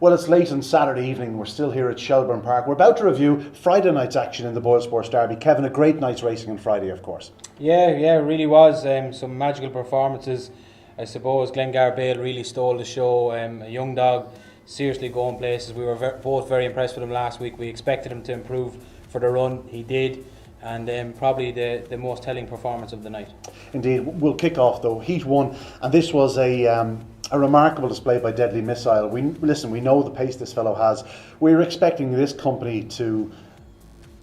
Well, it's late on Saturday evening. We're still here at Shelbourne Park. We're about to review Friday night's action in the BoyleSports Derby. Kevin, a great night's racing on Friday, of course. Yeah, it really was. Some magical performances. I suppose Glengar Bale really stole the show. A young dog, seriously going places. We were both very impressed with him last week. We expected him to improve for the run. He did. And probably the most telling performance of the night. Indeed. We'll kick off though. Heat 1, and this was a remarkable display by Deadly Missile. We know the pace this fellow has. We were expecting this company to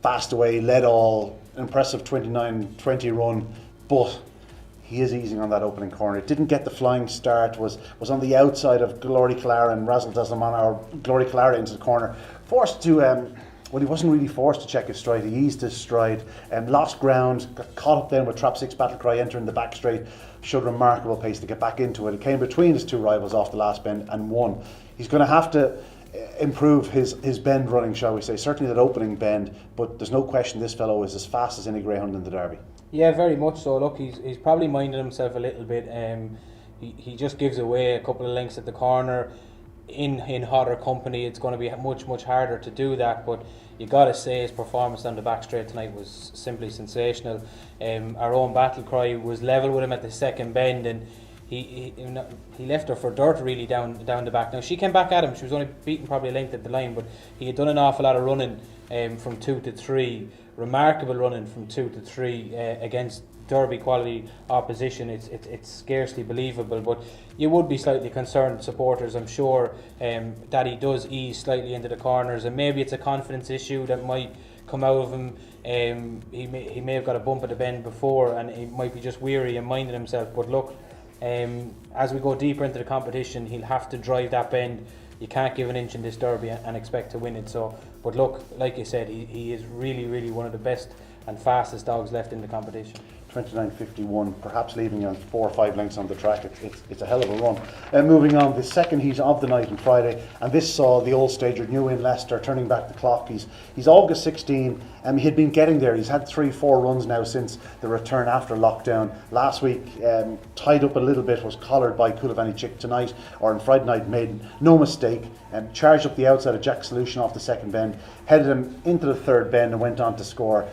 fast away, lead all, impressive 29-20 run, but he is easing on that opening corner. It didn't get the flying start, was on the outside of Glory Clara and Razzle Dazzle Mana, or Glory Clara into the corner. Forced to, well, he wasn't really forced to check his stride. He eased his stride, lost ground, got caught up then with Trap 6 Battle Cry entering the back straight. Showed remarkable pace to get back into it. It came between his two rivals off the last bend and won. He's going to have to improve his bend running, shall we say. Certainly that opening bend, but there's no question this fellow is as fast as any greyhound in the Derby. Yeah, very much so. Look, he's probably minded himself a little bit. He just gives away a couple of lengths at the corner. In hotter company, it's going to be much harder to do that, but you got to say his performance down the back straight tonight was simply sensational. Our own Battle Cry was level with him at the second bend, and he left her for dirt really down the back. Now she came back at him. She was only beaten probably a length at the line, but he had done an awful lot of running from 2 to 3. Remarkable running from 2 to 3 against Derby quality opposition. It's scarcely believable, but you would be slightly concerned, supporters, I'm sure, that he does ease slightly into the corners, and maybe it's a confidence issue that might come out of him. He may have got a bump at the bend before, and he might be just weary and minding himself. But look, as we go deeper into the competition, he'll have to drive that bend. You can't give an inch in this Derby and expect to win it. So, but look, like you said, he is really one of the best and fastest dogs left in the competition. 29.51, perhaps leaving on 4 or 5 lengths on the track. It's a hell of a run. Moving on, the second heat of the night on Friday, and this saw the old stager New in Leicester turning back the clock. He's August 16, and he had been getting there. He's had 3-4 runs now since the return after lockdown. Last week, tied up a little bit, was collared by Coulivanny Chick tonight, or on Friday night, made no mistake, and charged up the outside of Jack Solution off the second bend, headed him into the third bend and went on to score.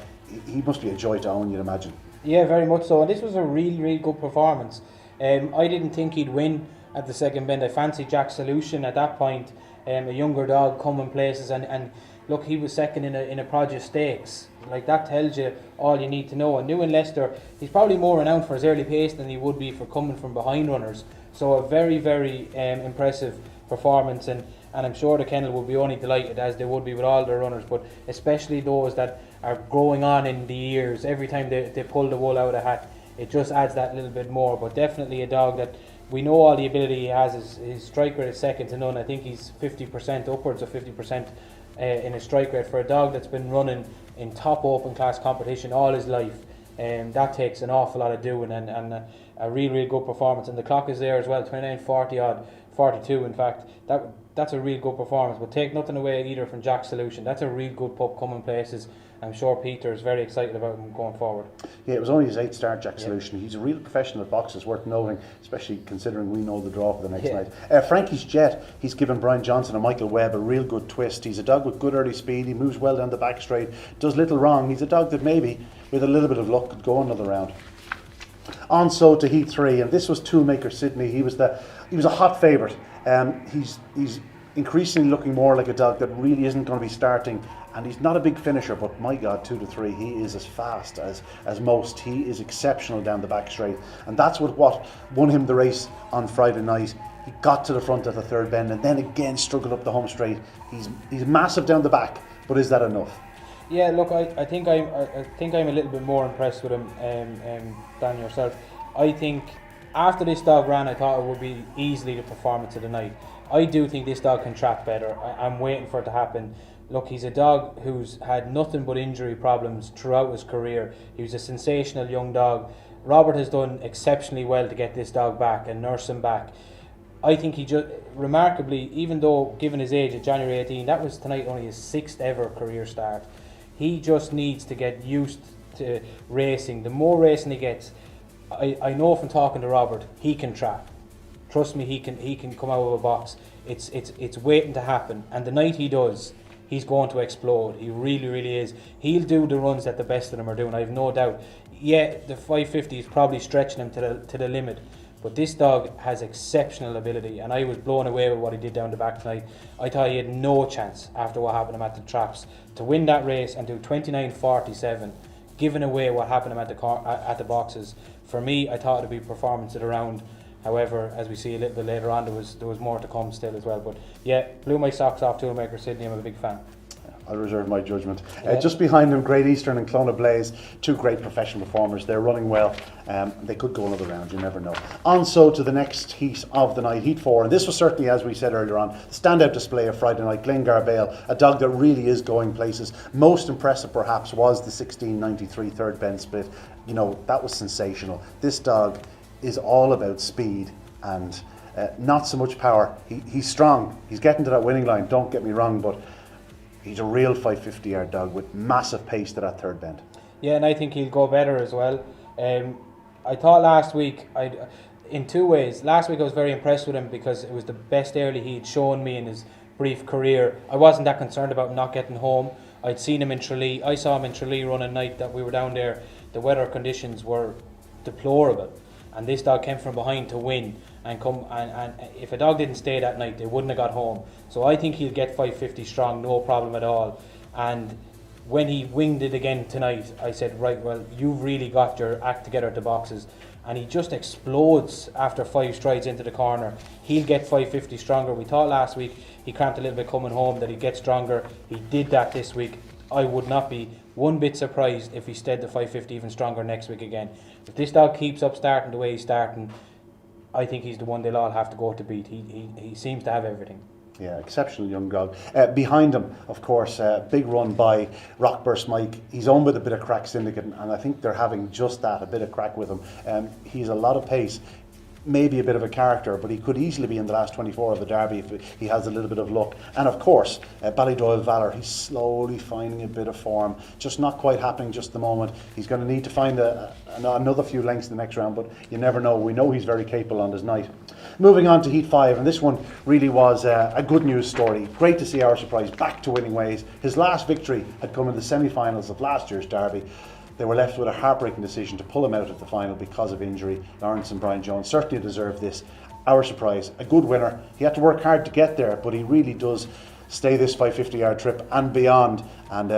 He must be a joy to own, you'd imagine. Yeah, very much so. And this was a real good performance. I didn't think he'd win at the second bend. I fancied Jack Solution at that point, a younger dog coming places, and look, he was second in a Produce Stakes. Like, that tells you all you need to know. And New in Leicester, he's probably more renowned for his early pace than he would be for coming from behind runners. So a very impressive performance, and I'm sure the kennel will be only delighted, as they would be with all their runners, but especially those that are growing on in the years. Every time they pull the wool out of the hat, it just adds that little bit more. But definitely a dog that we know all the ability he has. His strike rate is second to none. I think he's 50%, upwards of 50% in his strike rate for a dog that's been running in top open class competition all his life. That takes an awful lot of doing, and a real good performance. And the clock is there as well, 29.40 odd, 42 in fact. That's a real good performance, but take nothing away either from Jack Solution. That's a real good pup coming places. I'm sure Peter is very excited about him going forward. Yeah, it was only his 8th start, Jack Solution. He's a real professional at boxes, worth noting, especially considering we know the draw for the next night. Frankie's Jet, he's given Brian Johnson and Michael Webb a real good twist. He's a dog with good early speed. He moves well down the back straight, does little wrong. He's a dog that maybe, with a little bit of luck, could go another round. On so to Heat 3, and this was Toolmaker Sydney. He was a hot favourite. He's increasingly looking more like a dog that really isn't going to be starting, and he's not a big finisher, but my God, 2 to 3, he is as fast as most. He is exceptional down the back straight, and that's what won him the race on Friday night. He got to the front at the third bend, and then again struggled up the home straight. He's massive down the back, but is that enough? Yeah, look, I think I'm a little bit more impressed with him than yourself. I think after this dog ran, I thought it would be easily the performance of the night. I do think this dog can trap better. I'm waiting for it to happen. Look, he's a dog who's had nothing but injury problems throughout his career. He was a sensational young dog. Robert has done exceptionally well to get this dog back and nurse him back. I think he just, remarkably, even though given his age at January 18, that was tonight only his 6th ever career start. He just needs to get used to racing. The more racing he gets, I know from talking to Robert, he can trap. Trust me, he can come out of a box. It's waiting to happen, and the night he does, he's going to explode. He really, really is. He'll do the runs that the best of them are doing, I have no doubt. Yeah, the 550 is probably stretching him to the limit, but this dog has exceptional ability, and I was blown away with what he did down the back tonight. I thought he had no chance after what happened to him at the traps to win that race and do 29.47, giving away what happened to him at the boxes. For me, I thought it would be performance of the round. However, as we see a little bit later on, there was more to come still as well. But yeah, blew my socks off, Toolmaker Sydney. I'm a big fan. I'll reserve my judgment. Just behind them, Great Eastern and Clona Blaze, two great professional performers. They're running well. They could go another round, you never know. On so to the next heat of the night, Heat 4. And this was certainly, as we said earlier on, the standout display of Friday night. Glengar Bale, a dog that really is going places. Most impressive perhaps was the 16.93 third bend split. You know, that was sensational. This dog is all about speed and not so much power. He's strong. He's getting to that winning line, don't get me wrong, but he's a real 550 yard dog with massive pace to that third bend. Yeah, and I think he'll go better as well. I thought last week, in two ways. Last week I was very impressed with him because it was the best early he'd shown me in his brief career. I wasn't that concerned about him not getting home. I'd seen him in Tralee. I saw him in Tralee running night that we were down there. The weather conditions were deplorable, and this dog came from behind to win. And if a dog didn't stay that night, they wouldn't have got home. So I think he'll get 550 strong, no problem at all. And when he winged it again tonight, I said, right, well, you've really got your act together at the boxes. And he just explodes after 5 strides into the corner. He'll get 550 stronger. We thought last week he cramped a little bit coming home that he'd get stronger. He did that this week. I would not be one bit surprised if he stayed the 550 even stronger next week again. If this dog keeps up starting the way he's starting, I think he's the one they'll all have to go to beat. He seems to have everything. Yeah, exceptional young dog. Behind him, of course, big run by Rockburst Mike. He's on with a bit of crack syndicate, and I think they're having just that, a bit of crack with him. He's a lot of pace, maybe a bit of a character, but he could easily be in the last 24 of the Derby if he has a little bit of luck. And of course, Ballydoyle Valor, he's slowly finding a bit of form, just not quite happening just the moment. He's going to need to find another few lengths in the next round, but you never know. We know he's very capable on his night. Moving on to Heat 5, and this one really was a good news story. Great to see Our Surprise back to winning ways. His last victory had come in the semi-finals of last year's Derby. They were left with a heartbreaking decision to pull him out of the final because of injury. Lawrence and Brian Jones certainly deserved this. Our Surprise, a good winner. He had to work hard to get there, but he really does stay this 550 yard trip and beyond. And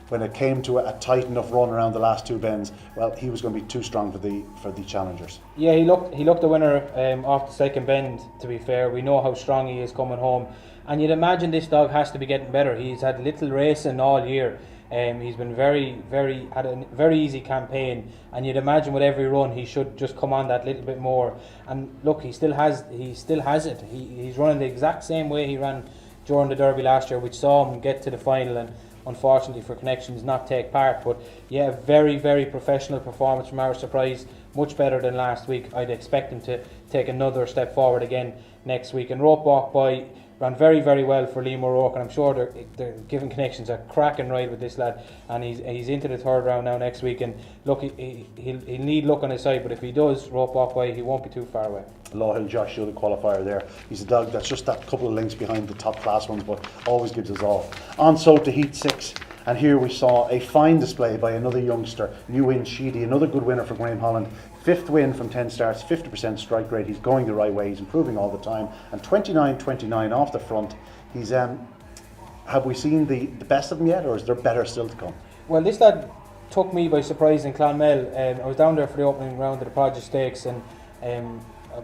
when it came to a tight enough run around the last 2 bends, well, he was going to be too strong for the challengers. Yeah, he looked the winner off the second bend, to be fair. We know how strong he is coming home, and you'd imagine this dog has to be getting better. He's had little racing all year. He's been had a very easy campaign, and you'd imagine with every run he should just come on that little bit more. And look, he still has it. He's running the exact same way he ran during the Derby last year, which saw him get to the final and unfortunately for Connections not take part. But yeah, very, very professional performance from Our Surprise, much better than last week. I'd expect him to take another step forward again next week. And Rope Walk Boy ran very, very well for Liam O'Rourke, and I'm sure they're giving Connections a cracking ride with this lad, and he's into the third round now next week. And look, he'll need luck on his side, but if he does Rope Walk Boy, he won't be too far away. Law Hill Josh, the qualifier there. He's a dog that's just that couple of links behind the top class ones, but always gives us all. On so to Heat 6, and here we saw a fine display by another youngster, New In Sheedy, another good winner for Graham Holland. 5th win from 10 starts, 50% strike rate. He's going the right way, he's improving all the time, and 29-29 off the front. He's have we seen the best of him yet, or is there better still to come? Well, this lad took me by surprise in Clonmel. I was down there for the opening round of the Produce Stakes, and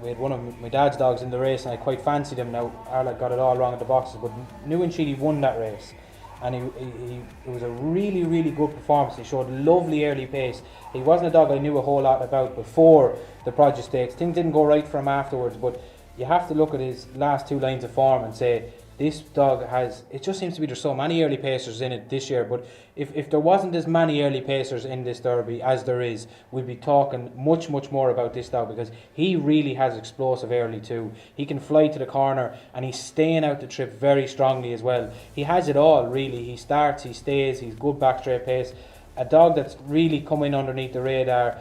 we had one of my dad's dogs in the race, and I quite fancied him. Now Arlott got it all wrong at the boxes, but New and Sheedy won that race, and it was a really, really good performance. He showed lovely early pace. He wasn't a dog I knew a whole lot about before the Produce Stakes. Things didn't go right for him afterwards, but you have to look at his last 2 lines of form and say, this dog has, it just seems to be there's so many early pacers in it this year, but if there wasn't as many early pacers in this Derby as there is, we'd be talking much, much more about this dog, because he really has explosive early too. He can fly to the corner, and he's staying out the trip very strongly as well. He has it all, really. He starts, he stays, he's good back straight pace. A dog that's really coming underneath the radar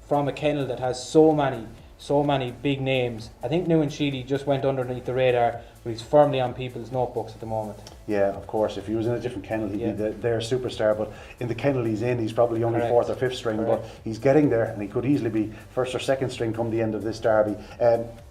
from a kennel that has so many so many big names. I think New and Sheely just went underneath the radar, but he's firmly on people's notebooks at the moment. Yeah, of course. If he was in a different kennel, he'd Yeah. be their superstar. But in the kennel he's in, he's probably only Correct. fourth or fifth string. Correct. But he's getting there, and he could easily be first or second string come the end of this derby.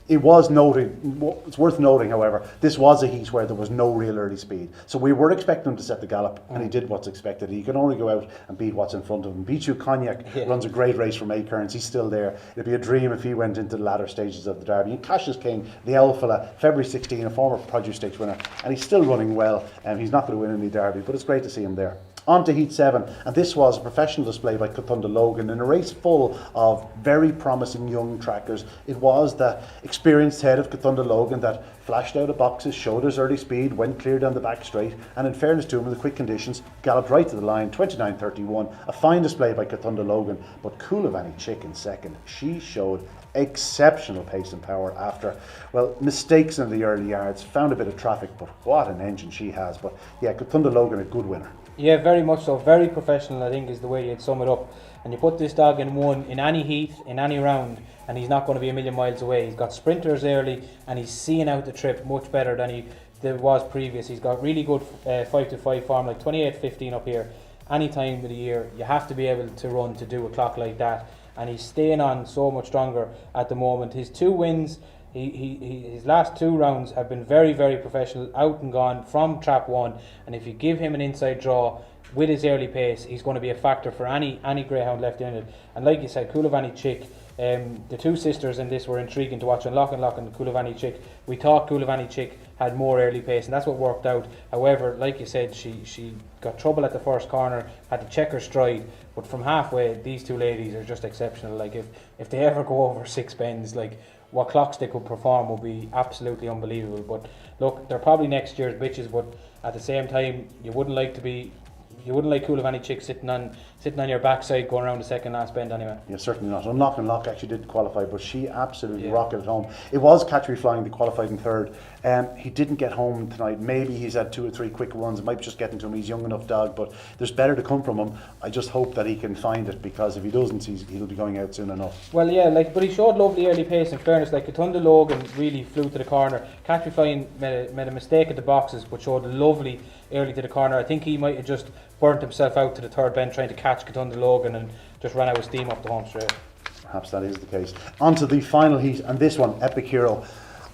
It was noting. It's worth noting, however, this was a heat where there was no real early speed. So we were expecting him to set the gallop, and he did what's expected. He can only go out and beat what's in front of him. Bichu Cognac runs a great race from Acorns. He's still there. It'd be a dream if he went into the latter stages of the derby. And Cassius King, the owl fella, February 16, a former Produce Stakes winner, and he's still running well. And he's not going to win any derby, but it's great to see him there. On to Heat 7, and this was a professional display by Cotunda Logan in a race full of very promising young trackers. It was the experienced head of Cotunda Logan that flashed out of boxes, showed his early speed, went clear down the back straight, and in fairness to him in the quick conditions, galloped right to the line, 29.31. A fine display by Cotunda Logan, but Coulivanny Chick in second. She showed exceptional pace and power after, well, mistakes in the early yards, found a bit of traffic, but what an engine she has. But yeah, Cotunda Logan, a good winner. Yeah, very much so. Very professional, I think, is the way you'd sum it up. And you put this dog in one, in any heat, in any round, and he's not going to be a million miles away. He's got sprinters early, and he's seeing out the trip much better than he was previous. He's got really good 5-5 form, like 28.15 up here. Any time of the year, you have to be able to run to do a clock like that. And he's staying on so much stronger at the moment. His 2 wins, his last 2 rounds have been very, very professional, out and gone from trap 1. And if you give him an inside draw with his early pace, he's going to be a factor for any greyhound left in it. And like you said, Coulivanny Chick, the 2 sisters in this were intriguing to watch. Lock and Coulivanny Chick, we thought Coulivanny Chick had more early pace, and that's what worked out. However, like you said, she got trouble at the first corner, had to check her stride, but from halfway, these 2 ladies are just exceptional. Like if they ever go over 6 bends, like what clocks they could perform would be absolutely unbelievable. But look, they're probably next year's bitches, but at the same time, you wouldn't like Coulivanny Chick sitting on your backside going around the second last bend anyway. Yeah, certainly not. Unlock and Lock actually did qualify, but she absolutely rocketed home. It was Catch Me Flying that qualified in third. He didn't get home tonight. Maybe he's had 2 or 3 quick ones. It might be just getting to him. He's young enough dog, but there's better to come from him. I just hope that he can find it, because if he doesn't, he'll be going out soon enough. Well, yeah, but he showed lovely early pace. In fairness, Cotunda Logan really flew to the corner. Catch Me Flying made a mistake at the boxes, but showed lovely early to the corner. I think he might have just burnt himself out to the third bend trying to catch Cotunda Logan and just ran out of steam up the home straight. Perhaps that is the case. On to the final heat, and this one, Epic Hero.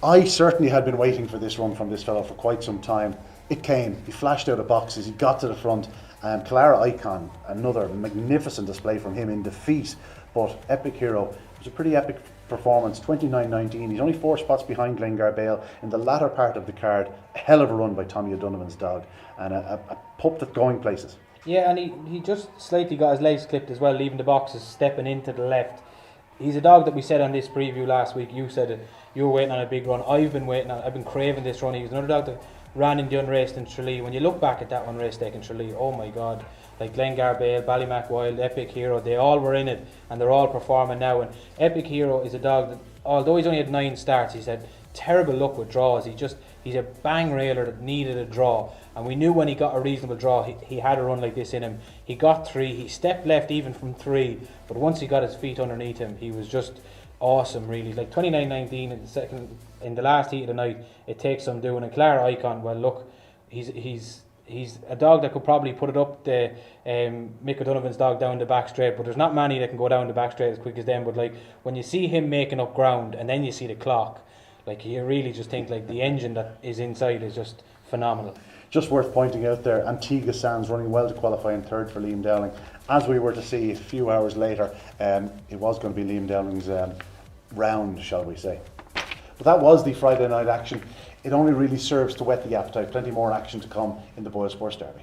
I certainly had been waiting for this run from this fellow for quite some time. It came. He flashed out of boxes. He got to the front. And Clara Icon, another magnificent display from him in defeat. But Epic Hero was a pretty epic performance. 29.19. He's only 4 spots behind Glengar Bale in the latter part of the card. A hell of a run by Tommy O'Donovan's dog, and a pup that's going places. Yeah, and he just slightly got his legs clipped as well, leaving the boxes, stepping into the left. He's a dog that we said on this preview last week. You said it. You were waiting on a big run. I've been craving this run. He was another dog that ran in the unraced in Tralee. When you look back at that unraced stake in Tralee, oh my God, like Glengar Bale, Ballymac Wild, Epic Hero, they all were in it, and they're all performing now. And Epic Hero is a dog that, although he's only had 9 starts, he's had terrible luck with draws. He's a bang railer that needed a draw, and we knew when he got a reasonable draw he had a run like this in him. He got 3, he stepped left even from 3, but once he got his feet underneath him, he was just awesome, really. Like 29.19 in the last heat of the night, it takes some doing. And Clara Icon, well, look, he's a dog that could probably put it up the Mick O'Donovan's dog down the back straight, but there's not many that can go down the back straight as quick as them. But like when you see him making up ground and then you see the clock, like you really just think like the engine that is inside is just phenomenal. Just worth pointing out there, Antigua Sands running well to qualify in third for Liam Dowling. As we were to see a few hours later, it was going to be Liam Dowling's round, shall we say. But that was the Friday night action. It only really serves to whet the appetite. Plenty more action to come in the BoyleSports Derby.